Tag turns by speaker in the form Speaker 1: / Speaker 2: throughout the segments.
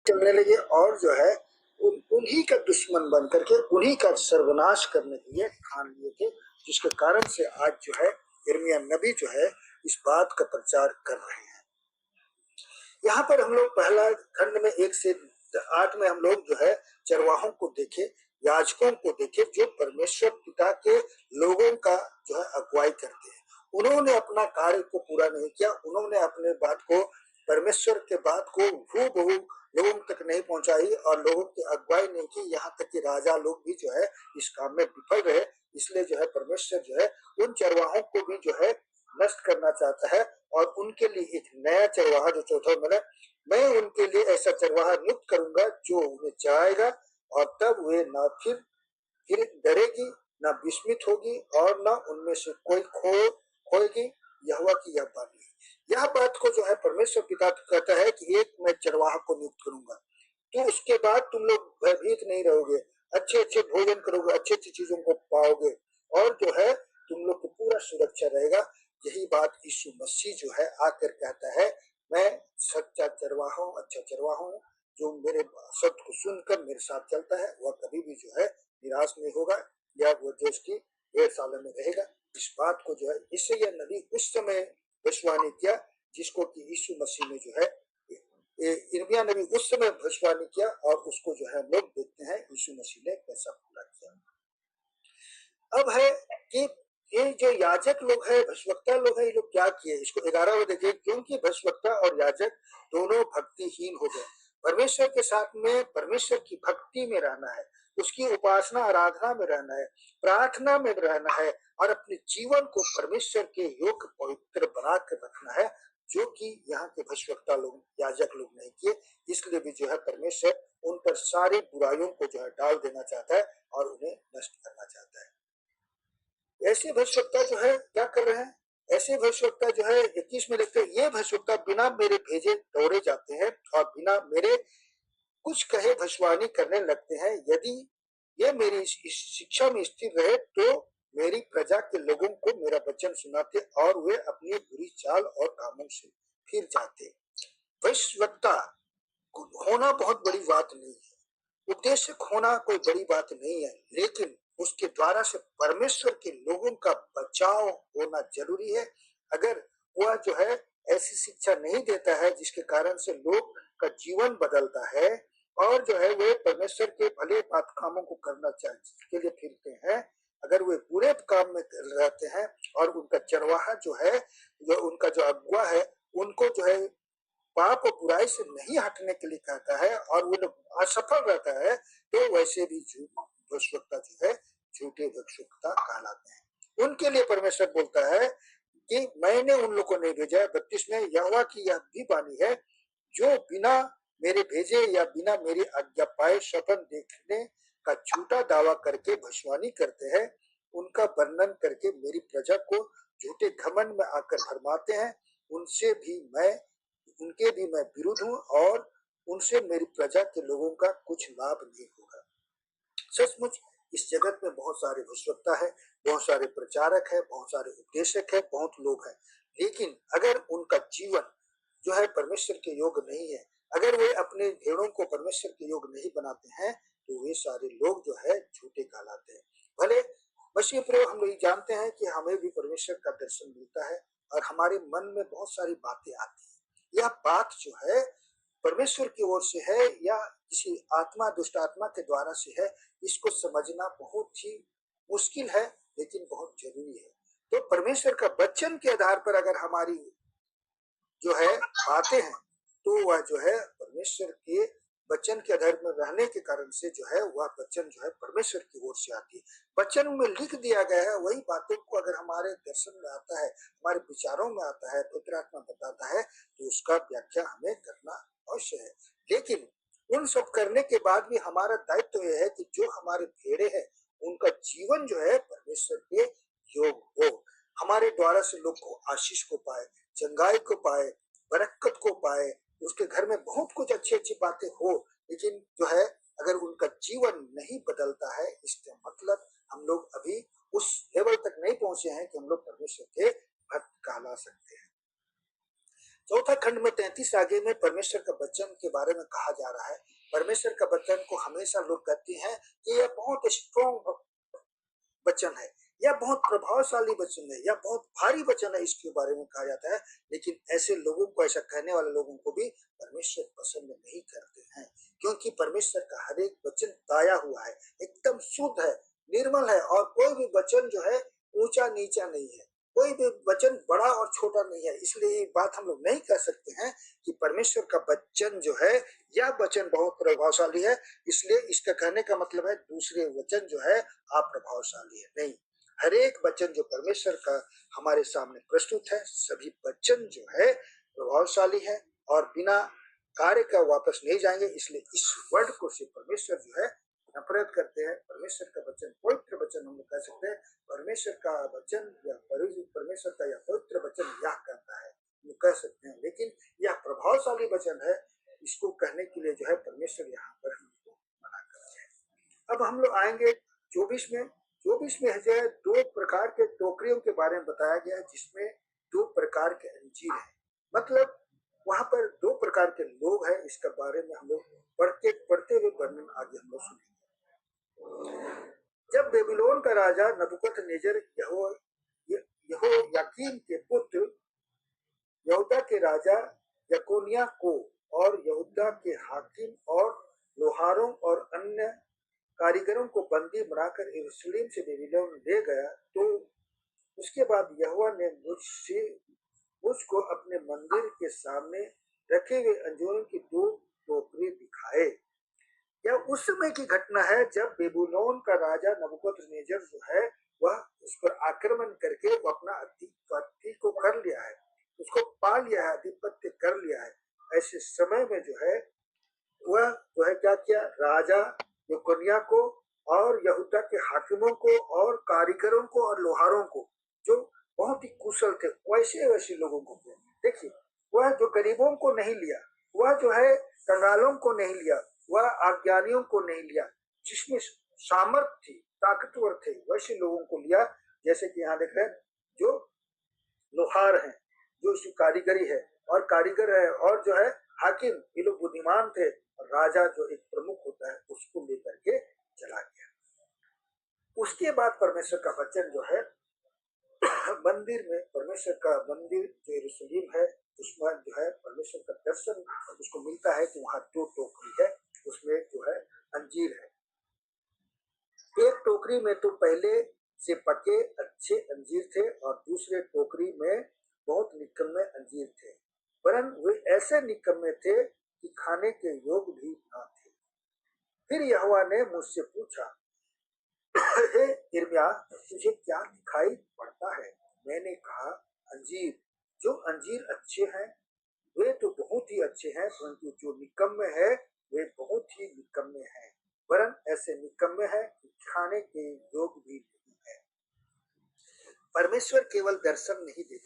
Speaker 1: चलने लगे और जो है उन्हीं का दुश्मन बन करके उन्हीं का सर्वनाश करने के लिए ठान लिए थे, जिसके कारण से आज जो है यिर्मयाह नबी जो है इस बात का प्रचार कर रहे हैं। यहाँ पर हम लोग पहला खंड में 1 से 8 में हम लोग जो है चरवाहों को देखे, याजकों को देखे, जो परमेश्वर पिता के लोगों का जो है अगुवाई करते हैं। उन्होंने अपना कार्य को पूरा नहीं किया, उन्होंने अपने बात को, परमेश्वर के बात को हूबहू लोगों तक नहीं पहुंचाई और लोगों की अगुवाई नहीं की। यहाँ तक कि राजा लोग भी जो है इस काम में विफल रहे। इसलिए जो है परमेश्वर जो है उन चरवाहों को भी जो है नष्ट करना चाहता है और उनके लिए एक नया चरवाहा, जो चौथा मिला, मैं उनके लिए ऐसा चरवाहा नियुक्त करूंगा जो उन्हें चराएगा, और तब वे न फिर डरेगी, न विस्मित होगी और न उनमें से कोई खोएगी। यहोवा की यह वाणी है। यह बात को जो है परमेश्वर पिता कहता है कि एक मैं चरवाहा को नियुक्त करूंगा, तो उसके बाद तुम लोग भयभीत नहीं रहोगे, अच्छे अच्छे भोजन करोगे, अच्छी अच्छी चीजों को पाओगे और जो है तुम लोग को पूरा सुरक्षा रहेगा। यही बात यीशु मसीह जो है आकर कहता है, मैं सच्चा चरवाहा हूँ, अच्छा चरवाहा हूँ, जो मेरे शब्द को सुनकर मेरे साथ चलता है वह कभी भी जो है निराश नहीं होगा, या वो जो उसकी ढेर सालों में रहेगा। इस बात को जो है यशायाह नबी उस समय भविष्यवाणी किया, जिसको कि यीशु मसीह ने जो है यिर्मयाह नबी उस समय भविष्यवाणी किया, और उसको जो है लोग देखते हैं यीशु मसीह ने कैसा पूरा किया। अब है कि ये जो याजक लोग है, भविष्यवक्ता लोग है, ये लोग क्या किए, इसको 11 में देखिए। क्योंकि भविष्यवक्ता और याजक दोनों भक्तिहीन हो गए। परमेश्वर के साथ में परमेश्वर की भक्ति में रहना है, उसकी उपासना आराधना में रहना है, प्रार्थना में रहना है और अपने जीवन को परमेश्वर के योग्य पवित्र बना कर रखना है, जो कि यहाँ के भविष्यवक्ता लोग, याजक लोग नहीं किए। इसलिए भी जो है परमेश्वर उन पर सारी बुराइयों को जो है डाल देना चाहता है और उन्हें नष्ट करना चाहता है। ऐसे भविष्यवक्ता जो है क्या कर रहे हैं, ऐसे भविष्यवक्ता जो है 21 में लिखते हैं, ये भविष्यवक्ता बिना मेरे भेजे दौड़े जाते हैं और बिना मेरे कुछ कहे भविष्यवाणी करने लगते हैं। यदि ये मेरी इस शिक्षा में स्थिर रहे तो मेरी प्रजा के लोगों को मेरा वचन सुनाते और वे अपनी बुरी चाल और कामों से फिर जाते। भविष्यवक्ता होना बहुत बड़ी बात नहीं है, उपदेशक होना कोई बड़ी बात नहीं है, लेकिन उसके द्वारा से परमेश्वर के लोगों का बचाव होना जरूरी है। अगर वह जो है ऐसी शिक्षा नहीं देता है जिसके कारण से लोग का जीवन बदलता है और जो है वे परमेश्वर के भले बात कामों को करना के लिए फिरते हैं, अगर वे बुरे काम में रहते हैं और उनका चरवाहा जो है, जो उनका जो अगुआ है, उनको जो है पाप और बुराई से नहीं हटने के लिए कहता है और वो लोग असफल रहता है, तो वैसे भी भविष्यवक्ता जो है झूठे भविष्यवक्ता कहलाते हैं। उनके लिए परमेश्वर बोलता है कि मैंने उन लोगों को नहीं भेजा है। 32 में यहोवा की यह भी वाणी है, जो बिना मेरे भेजे या बिना मेरी आज्ञा पाए स्वप्न देखने का झूठा दावा करके भविष्यवाणी करते हैं, उनका वर्णन करके मेरी प्रजा को झूठे घमंड में आकर भरमाते हैं, उनके भी मैं विरुद्ध हूँ और उनसे मेरी प्रजा के लोगों का कुछ लाभ नहीं होगा। सचमुच इस जगत में बहुत सारे भविष्यवक्ता है, बहुत सारे प्रचारक है, बहुत सारे उपदेशक है, बहुत लोग हैं, लेकिन अगर उनका जीवन जो है परमेश्वर के योग्य नहीं है, अगर वे अपने भेड़ों को परमेश्वर के योग्य नहीं बनाते हैं, तो वे सारे लोग जो है झूठे कहलाते हैं। भले मसीह प्रिय हम लोग जानते हैं कि हमें भी परमेश्वर का दर्शन मिलता है और हमारे मन में बहुत सारी बातें आती है। यह बात जो है परमेश्वर की ओर से है या किसी आत्मा, दुष्ट आत्मा के द्वारा से है, इसको समझना बहुत ही मुश्किल है, लेकिन बहुत जरूरी है। तो परमेश्वर का वचन के आधार पर अगर हमारी जो है बातें हैं, तो वह जो है परमेश्वर के वचन के आधार में रहने के कारण से जो है वह वचन जो है परमेश्वर की ओर से आती है। वचन में लिख दिया गया है, वही बातों को अगर हमारे दर्शन में आता है, हमारे विचारों में आता है, पवित्र आत्मा बताता है, तो उसका व्याख्या हमें करना अवश्य है। लेकिन उन सब करने के बाद भी हमारा दायित्व यह है कि जो हमारे भेड़े हैं उनका जीवन जो है परमेश्वर के योग हो, हमारे द्वारा से लोग को आशीष को पाए, चंगाई को पाए, बरकत को पाए, उसके घर में बहुत कुछ अच्छी अच्छी बातें हो, लेकिन जो है अगर उनका जीवन नहीं बदलता है, इसका मतलब हम लोग अभी उस लेवल तक नहीं पहुंचे हैं कि हम लोग परमेश्वर के भक्त कहला सकते हैं। चौथा खंड में 33 आगे में परमेश्वर का वचन के बारे में कहा जा रहा है। परमेश्वर का वचन को हमेशा लोग कहते हैं कि यह बहुत स्ट्रॉन्ग वचन है, यह बहुत प्रभावशाली वचन है, यह बहुत भारी वचन है, इसके बारे में कहा जाता है। लेकिन ऐसे लोगों को, ऐसा कहने वाले लोगों को भी परमेश्वर पसंद नहीं करते हैं, क्योंकि परमेश्वर का हर एक वचन ताया हुआ है, एकदम शुद्ध है, निर्मल है, और कोई भी वचन जो है ऊंचा नीचा नहीं है, कोई भी वचन बड़ा और छोटा नहीं है। इसलिए ये बात हम लोग नहीं कह सकते हैं कि परमेश्वर का वचन जो है यह वचन बहुत प्रभावशाली है, इसलिए इसका कहने का मतलब है दूसरे वचन जो है अप्रभावशाली है। नहीं, हर एक वचन जो परमेश्वर का हमारे सामने प्रस्तुत है, सभी वचन जो है प्रभावशाली है और बिना कार्य का वापस नहीं जाएंगे। इसलिए इस वर्ड को से परमेश्वर जो है नफरत करते हैं। परमेश्वर का वचन पवित्र वचन हम लोग कह सकते हैं। परमेश्वर का वचन या परमेश्वर का यह पवित्र वचन यह कहता है, हम कह सकते हैं, लेकिन यह प्रभावशाली वचन है, इसको कहने के लिए जो है परमेश्वर यहाँ पर हमको मना कर रहे हैं। अब हम लोग आएंगे 24 में। 24 में जो है 2 प्रकार के टोकरियों के बारे में बताया गया है, जिसमें 2 प्रकार के अंजीर है। मतलब वहां पर 2 प्रकार के लोग हैं। इसके बारे में हम लोग पढ़ते हुए वर्णन आगे हम लोग सुनेंगे। जब बेबीलोन का राजा नबूकदनेस्सर यहोयाकीम के पुत्र यहूदा के राजा यकोन्याह को और यहूदा के हाकिम और लोहारों और अन्य कारीगरों को बंदी बनाकर यरूशलेम से बेबीलोन ले गया, तो उसके बाद यहोवा ने मुझको अपने मंदिर के सामने रखे हुए अंजूरों की 2 टोकरी दिखाए। यह उस समय की घटना है जब बेबीलोन का राजा नबूकदनेस्सर जो है वह उस पर आक्रमण करके वो अपना अधिपति को कर लिया है, उसको पा लिया है, आधिपत्य कर लिया है। ऐसे समय में जो है वह जो है क्या किया, राजा यकोन्याह को और यहूदा के हाकिमों को और कारीगरों को और लोहारों को, जो बहुत ही कुशल थे, वैसे लोगों को देखिए, वह जो गरीबों को नहीं लिया, वह जो है कंगालों को नहीं लिया, वह अज्ञानियों को नहीं लिया, जिसमें सामर्थ्य थी, ताकतवर थे, वैसे लोगों को लिया। जैसे कि यहाँ देख रहे हैं, जो लोहार हैं, जो उसकी कारीगरी है और कारीगर है, और जो है हाकिम, ये लोग बुद्धिमान थे, और राजा जो एक प्रमुख होता है उसको लेकर के चला गया। उसके बाद परमेश्वर का वचन जो है मंदिर में, परमेश्वर का मंदिर जो यरूशलेम है, उसमें जो है परमेश्वर का दर्शन उसको मिलता है कि वहां 2 टोकरी है, उसमें जो है अंजीर है। एक टोकरी में तो पहले से पके अच्छे अंजीर थे और दूसरे टोकरी में बहुत निकम्मे अंजीर थे, परंतु वे ऐसे निकम्मे थे कि खाने के योग्य भी न थे। फिर यहोवा ने मुझसे पूछा, हे यिर्मयाह, तुझे क्या दिखाई पड़ता है? मैंने कहा, अंजीर। जो अंजीर अच्छे हैं वे तो बहुत ही अच्छे हैं, परंतु जो निकम्मे हैं वे बहुत ही निकम्मे हैं, वरन ऐसे निकम्मे हैं कि खाने के योग्य भी नहीं है। परमेश्वर केवल दर्शन नहीं देते,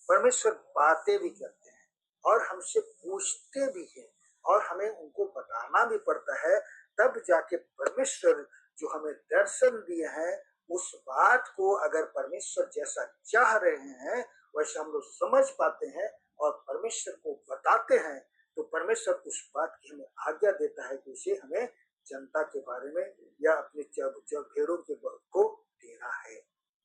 Speaker 1: परमेश्वर बातें भी करते हैं और हमसे पूछते भी हैं, और हमें उनको बताना भी पड़ता है, तब जाके परमेश्वर जो हमें दर्शन दिए हैं उस बात को अगर परमेश्वर जैसा चाह रहे हैं वैसा हम लोग समझ पाते हैं और परमेश्वर को बताते हैं, तो परमेश्वर उस बात की हमें आज्ञा देता है कि उसे हमें जनता के बारे में या अपने भेड़ों के को देना है।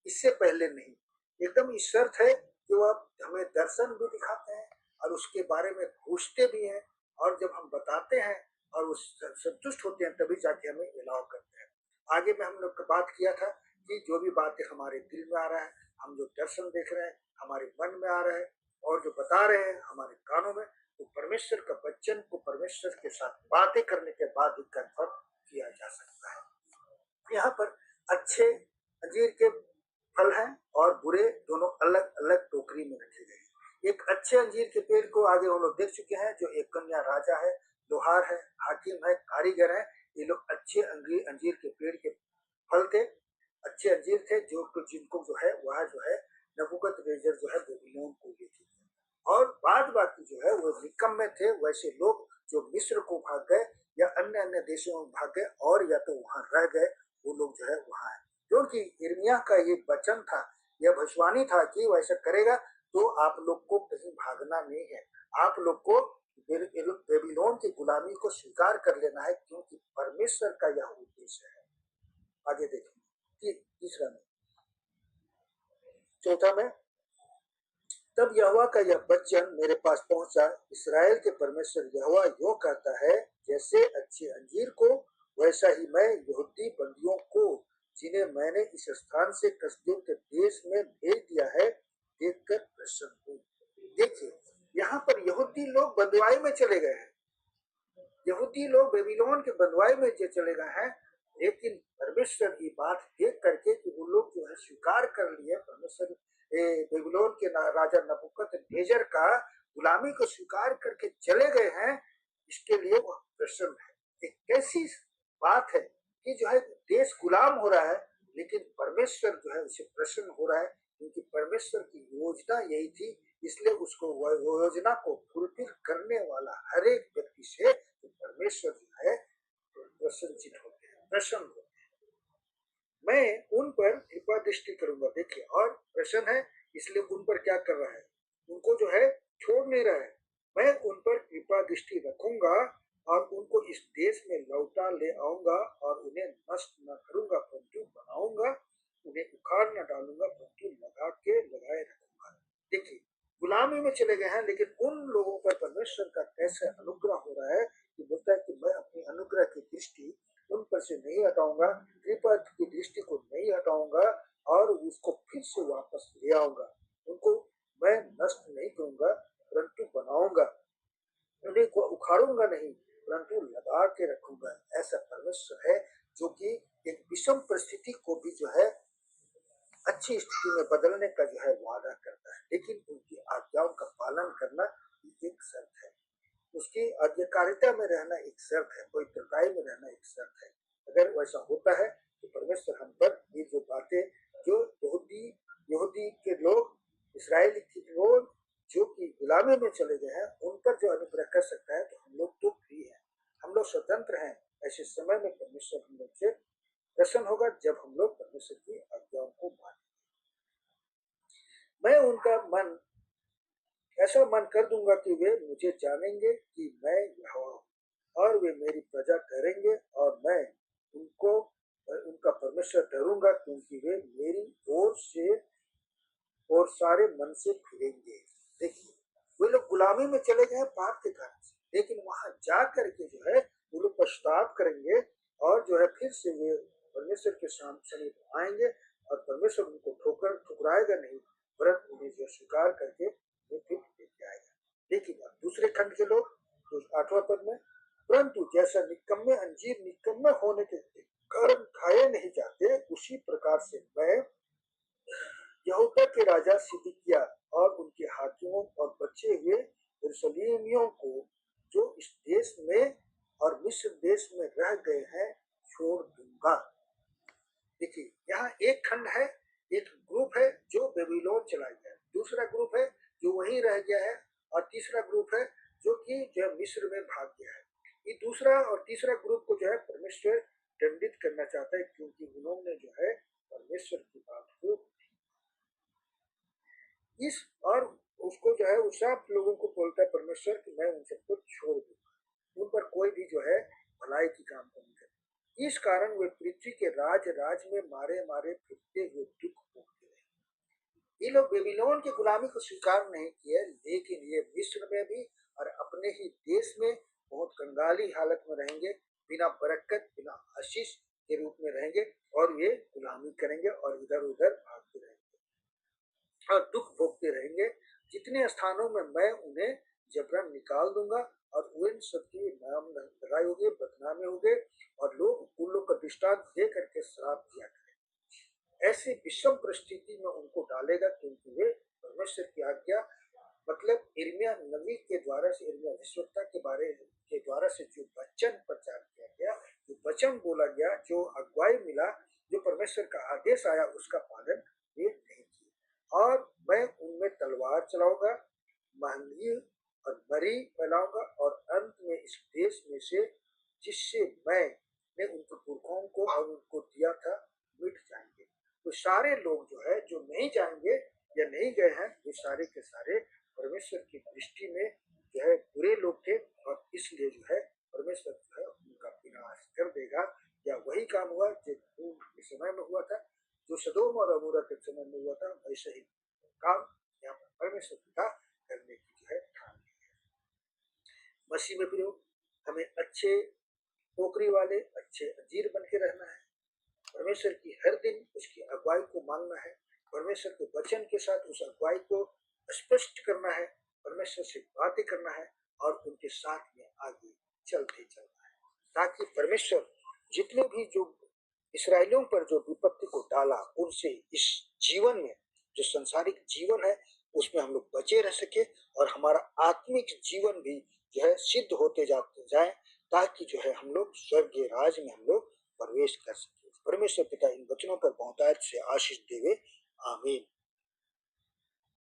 Speaker 1: इससे पहले नहीं, एकदम इस शर्त है कि वह हमें दर्शन भी दिखाते हैं और उसके बारे में पूछते भी हैं, और जब हम बताते हैं और उस संतुष्ट होते हैं तभी जाके हमें अलाउ करते हैं। आगे में हम लोग बात किया था कि जो भी बातें हमारे दिल में आ रहा है, हम जो दर्शन देख रहे हैं हमारे मन में आ रहा है और जो बता रहे हैं हमारे कानों में, तो परमेश्वर का वचन को परमेश्वर के साथ बातें करने के बाद ही कन्फर्म किया जा सकता है। यहाँ पर अच्छे अंजीर के फल हैं और बुरे दोनों अलग अलग टोकरी में रखे गए। एक अच्छे अंजीर के पेड़ को आगे हम लोग देख चुके हैं, जो एक कन्या राजा है, लोहार है, हाकिम है, कारीगर है, ये लोग अच्छे अंजीर के पेड़ के फल थे, अच्छे अंजीर थे, जो जिनको जो है वह जो है नबूकदनेस्सर जो है बेबीलोन को ले गए, और बाद बाकी जो है वो निकम्मे थे, वैसे लोग जो मिस्र को भाग गए या अन्य अन्य देशों में भाग गए और या तो वहां रह गए, वो लोग जो है वहां है। क्योंकि यिर्मयाह का ये वचन था, यह भविष्यवाणी था कि वैसा करेगा तो आप लोग को कहीं भागना नहीं है, आप लोग को बेबीलोन की गुलामी को स्वीकार कर लेना है, क्योंकि परमेश्वर का यह उद्देश्य है। आगे देखिए तीसरा में, चौथा में, तब यहोवा का यह वचन मेरे पास पहुंचा, इस्राएल के परमेश्वर यहोवा यूं कहता है, जैसे अच्छे अंजीर को वैसा ही मैं यहूदी बंदियों को, जिन्हें मैंने इस स्थान से कसदियों के देश में भेज दिया है, देखकर प्रसन्न हूँ। देखिए यहाँ पर यहूदी लोग बंधुआई में चले गए हैं, यहूदी लोग बेबीलोन के बंधुआई में चले गए हैं, लेकिन परमेश्वर की बात देख करके कि वो लोग जो है स्वीकार कर लिए परमेश्वर बेबीलोन के राजा नबूकदनेस्सर का गुलामी को स्वीकार करके चले गए हैं, इसके लिए वह प्रसन्न है। एक कैसी बात है कि जो है देश गुलाम हो रहा है, लेकिन परमेश्वर जो है उसे प्रसन्न हो रहा है, क्योंकि परमेश्वर की योजना यही थी, इसलिए उसको योजना को फुलफिल करने वाला हर एक व्यक्ति से तो परमेश्वर जो है प्रसन्नचित होते हैं, प्रसन्न होते हैं। मैं उन पर कृपा दृष्टि करूंगा, देखिए, और प्रसन्न है इसलिए उन पर क्या कर रहा है, उनको जो है छोड़ नहीं रहा है। मैं उन पर कृपा दृष्टि रखूंगा और उनको इस देश में लौटा ले आऊंगा, और उन्हें नष्ट न करूंगा परंतु बनाऊंगा, उन्हें उखाड़ न डालूंगा परंतु लगा के लगाए रखूंगा। देखिए गुलामी में चले गए हैं, लेकिन उन लोगों पर परमेश्वर का कैसे अनुग्रह हो रहा है कि बोलता है कि मैं अपनी अनुग्रह की दृष्टि उन पर से नहीं हटाऊंगा, कृपा की दृष्टि को नहीं हटाऊंगा, और उसको फिर से वापस ले आऊंगा। उनको मैं नष्ट नहीं करूंगा परंतु बनाऊंगा, उन्हें को उखाड़ूंगा नहीं परंतु लगा के रखूंगा। ऐसा परमेश्वर है जो कि एक विषम परिस्थिति को भी जो है अच्छी स्थिति में बदलने का जो है वादा करता है, लेकिन उनकी आज्ञाओं का पालन करना एक शर्त है, उसकी आज्ञाकारिता में रहना एक शर्त है, पवित्रताई में रहना एक शर्त है। अगर वैसा होता है तो परमेश्वर हम पर ये जो बातें, जो यहूदी के लोग, इसराइली के लोग जो कि गुलामी में चले गए हैं, उन पर जो अनुग्रह कर सकता है, तो हम लोग तो फ्री हैं, हम लोग स्वतंत्र हैं। ऐसे समय में परमेश्वर हम लोग से प्रसन्न होगा जब हम लोग परमेश्वर की आज्ञाओं को मानेंगे। मैं उनका मन ऐसा मन कर दूंगा कि वे मुझे जानेंगे कि मैं यहोवा हूँ, और वे मेरी प्रजा ठहरेंगे, और मैं उनका परमेश्वर ठहरूंगा, क्योंकि वे मेरी ओर से और सारे मन से फिरेंगे। देखिए वे लोग गुलामी में चले गए पाप के कारण से, लेकिन वहां जा करके जो है वो लोग पश्चाताप करेंगे, और जो है फिर से वे परमेश्वर के समीप आएंगे, और परमेश्वर उनको ठुकराएगा नहीं, वरन उन्हें जो स्वीकार करके वो फिर लेके आएगा। लेकिन अब दूसरे खंड के लोग, तो 8वां पद में, परंतु जैसा निकम्मे अंजीर निकम्मे होने के कारण खाए नहीं जाते, उसी प्रकार से मैं यहूदा के राजा सिदकिय्याह और उनके हाकिमों और बचे हुए यरूशलेमियों को, जो इस देश में और मिस्र देश में रह गए हैं, छोड़ दूंगा। देखिए यहाँ एक खंड है, एक ग्रुप है जो बेबीलोन चला गया है, दूसरा ग्रुप है जो वहीं रह गया है, और तीसरा ग्रुप है जो कि जो मिस्र में भाग गया है। ये दूसरा और तीसरा ग्रुप को जो है परमेश्वर दंडित करना चाहता है, क्योंकि उन्होंने जो है परमेश्वर की बात को इस, और उसको जो है उस सब लोगों को बोलता है परमेश्वर कि मैं उन सबको छोड़ दूंगा, उन पर कोई भी जो है भलाई की काम नहीं करे। इस कारण वे पृथ्वी के राज में मारे मारे फिरते हुए दुख भोगते रहे। ये लोग बेबीलोन की गुलामी को स्वीकार नहीं किए, लेकिन ये मिस्र में भी और अपने ही देश में बहुत कंगाली हालत में रहेंगे, बिना बरकत बिना आशीष के रूप में रहेंगे, और ये गुलामी करेंगे और इधर उधर भागते रहेंगे और दुख भोगते रहेंगे। जितने स्थानों में मैं उन्हें जबरन निकाल दूंगा, और उन सबकी नाम लगाए होंगे, बदनामे होंगे, और लोग उन लोग का दृष्टांत दे करके श्राप दिया करें। ऐसी विषम परिस्थिति में उनको डालेगा, क्योंकि वे परमेश्वर की आज्ञा, मतलब यिर्मयाह नबी के द्वारा से, यिर्मयाह भविष्यवक्ता के द्वारा से जो वचन प्रचार किया गया, जो वचन बोला गया, जो अगुवाई मिला, जो परमेश्वर का आदेश आया, उसका पालन वे नहीं किए। और मैं उनमें तलवार चलाऊंगा, महंगी और मरी फैलाऊंगा, और अंत में इस देश में से जिससे मैंने उनके पुरखों को और उनको दिया था मिट जाएंगे। तो सारे लोग जो है जो नहीं जाएंगे, या नहीं गए हैं, वो सारे के सारे परमेश्वर की दृष्टि में जो है बुरे लोग थे, और इसलिए जो है परमेश्वर जो है उनका विनाश कर देगा। या वही काम हुआ जो नूह के समय में हुआ था, जो सदोम और अमोरा के समय में हुआ था, वैसे ही काम यहाँ पर परमेश्वर पिता करने की जो है ठान ली है। मसीह में भी हमें अच्छे नौकरी वाले, अच्छे अजीर बन के रहना है। परमेश्वर की हर दिन उसकी अगुवाई को मानना है, परमेश्वर के वचन के साथ उस अगुवाई को स्पष्ट करना है, परमेश्वर से बातें करना है और उनके साथ में आगे चलते चलना है, ताकि परमेश्वर जितने भी जो इसराइलियों पर जो विपत्ति को डाला, उनसे इस जीवन में जो संसारिक जीवन है उसमें हम लोग बचे रह सके, और हमारा आत्मिक जीवन भी जो है सिद्ध होते जाते जाए, ताकि जो है हम लोग स्वर्गीय राज में हम लोग प्रवेश कर सके। परमेश्वर पिता इन वचनों पर बहुतायत से आशीष देवे। आमीन।